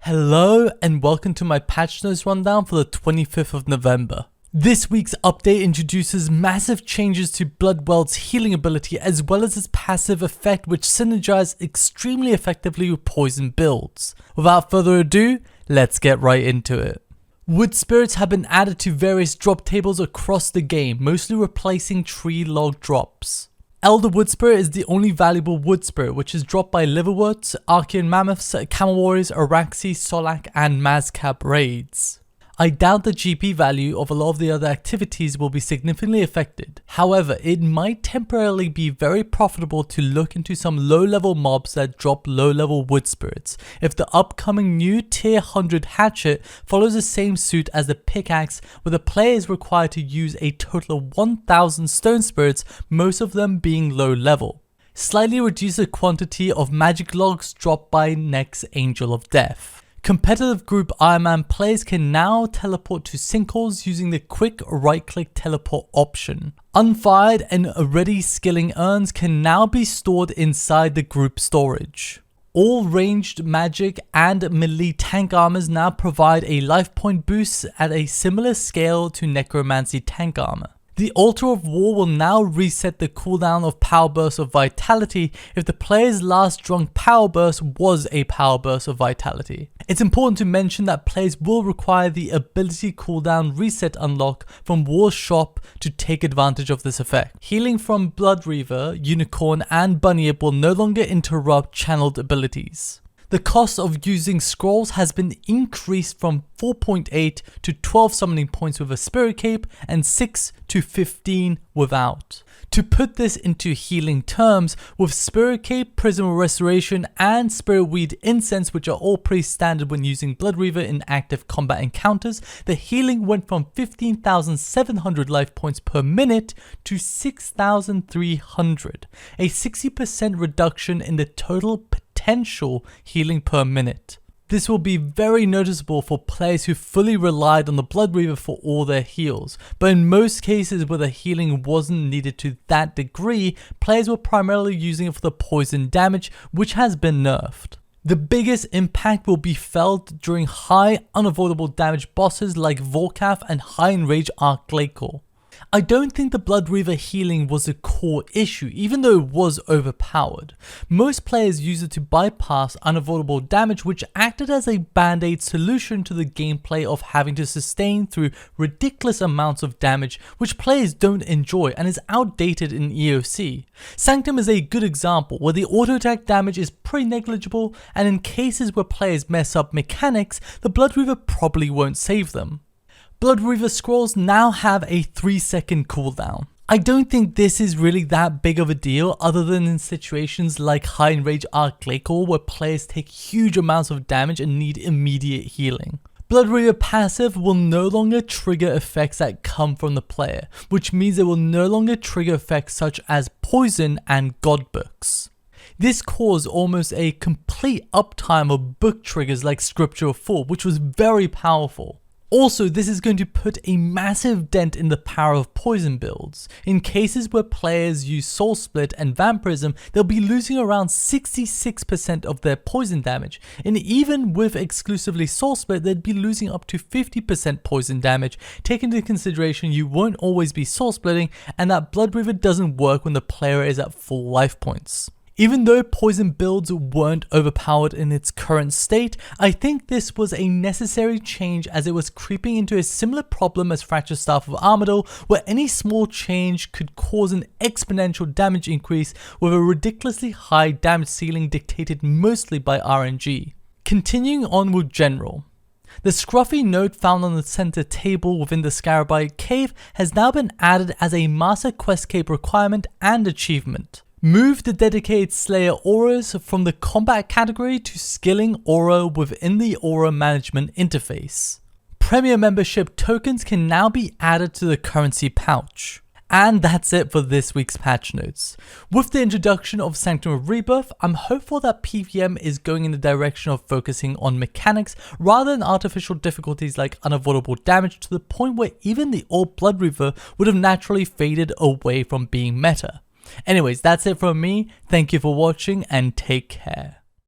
Hello and welcome to my patch notes rundown for the 25th of November. This week's update introduces massive changes to Bloodweld's healing ability as well as its passive effect, which synergizes extremely effectively with poison builds. Without further ado, let's get right into it. Wood spirits have been added to various drop tables across the game, mostly replacing tree log drops. Elder Wood Spirit is the only valuable wood spirit, which is dropped by liverworts, Archean mammoths, camel warriors, Araxi, Solak, and Mazcab raids. I doubt the GP value of a lot of the other activities will be significantly affected. However, it might temporarily be very profitable to look into some low-level mobs that drop low-level wood spirits, if the upcoming new tier 100 hatchet follows the same suit as the pickaxe, where the player is required to use a total of 1000 stone spirits, most of them being low-level. Slightly reduce the quantity of magic logs dropped by next Angel of Death. Competitive group Ironman players can now teleport to sinkholes using the quick right-click teleport option. Unfired and ready skilling urns can now be stored inside the group storage. All ranged magic and melee tank armors now provide a life point boost at a similar scale to necromancy tank armor. The Altar of War will now reset the cooldown of Power Burst of Vitality if the player's last drunk Power Burst was a Power Burst of Vitality. It's important to mention that players will require the Ability Cooldown Reset unlock from War's Shop to take advantage of this effect. Healing from Blood Reaver, Unicorn, and Bunyip will no longer interrupt channeled abilities. The cost of using scrolls has been increased from 4.8 to 12 summoning points with a spirit cape and 6 to 15 without. To put this into healing terms, with spirit cape, prism of restoration, and spirit weed incense, which are all pretty standard when using Blood Reaver in active combat encounters, the healing went from 15,700 life points per minute to 6,300, a 60% reduction in the total potential healing per minute. This will be very noticeable for players who fully relied on the Blood Reaver for all their heals, but in most cases where the healing wasn't needed to that degree, players were primarily using it for the poison damage, which has been nerfed. The biggest impact will be felt during high unavoidable damage bosses like Volcath and high enrage Archglacial. I don't think the Blood Reaver healing was a core issue, even though it was overpowered. Most players use it to bypass unavoidable damage, which acted as a band-aid solution to the gameplay of having to sustain through ridiculous amounts of damage, which players don't enjoy and is outdated in EOC. Sanctum is a good example, where the auto attack damage is pretty negligible, and in cases where players mess up mechanics, the Blood Reaver probably won't save them. Blood Reaver scrolls now have a 3-second cooldown. I don't think this is really that big of a deal other than in situations like High Enrage Archglacial where players take huge amounts of damage and need immediate healing. Blood Reaver passive will no longer trigger effects that come from the player, which means it will no longer trigger effects such as poison and god books. This caused almost a complete uptime of book triggers like Scripture of Fall, which was very powerful. Also, this is going to put a massive dent in the power of poison builds. In cases where players use Soul Split and Vampirism, they'll be losing around 66% of their poison damage, and even with exclusively Soul Split, they'd be losing up to 50% poison damage, taking into consideration you won't always be Soul Splitting and that Blood Reaver doesn't work when the player is at full life points. Even though poison builds weren't overpowered in its current state, I think this was a necessary change as it was creeping into a similar problem as Fractured Staff of Armadyl, where any small change could cause an exponential damage increase with a ridiculously high damage ceiling dictated mostly by RNG. Continuing on with General. The scruffy note found on the center table within the Scarabite Cave has now been added as a Master Quest Cape requirement and achievement. Move the dedicated Slayer auras from the combat category to skilling aura within the aura management interface. Premier membership tokens can now be added to the currency pouch. And that's it for this week's patch notes. With the introduction of Sanctum of Rebirth, I'm hopeful that PvM is going in the direction of focusing on mechanics rather than artificial difficulties like unavoidable damage, to the point where even the old Blood Reaver would have naturally faded away from being meta. Anyways, that's it from me. Thank you for watching and take care.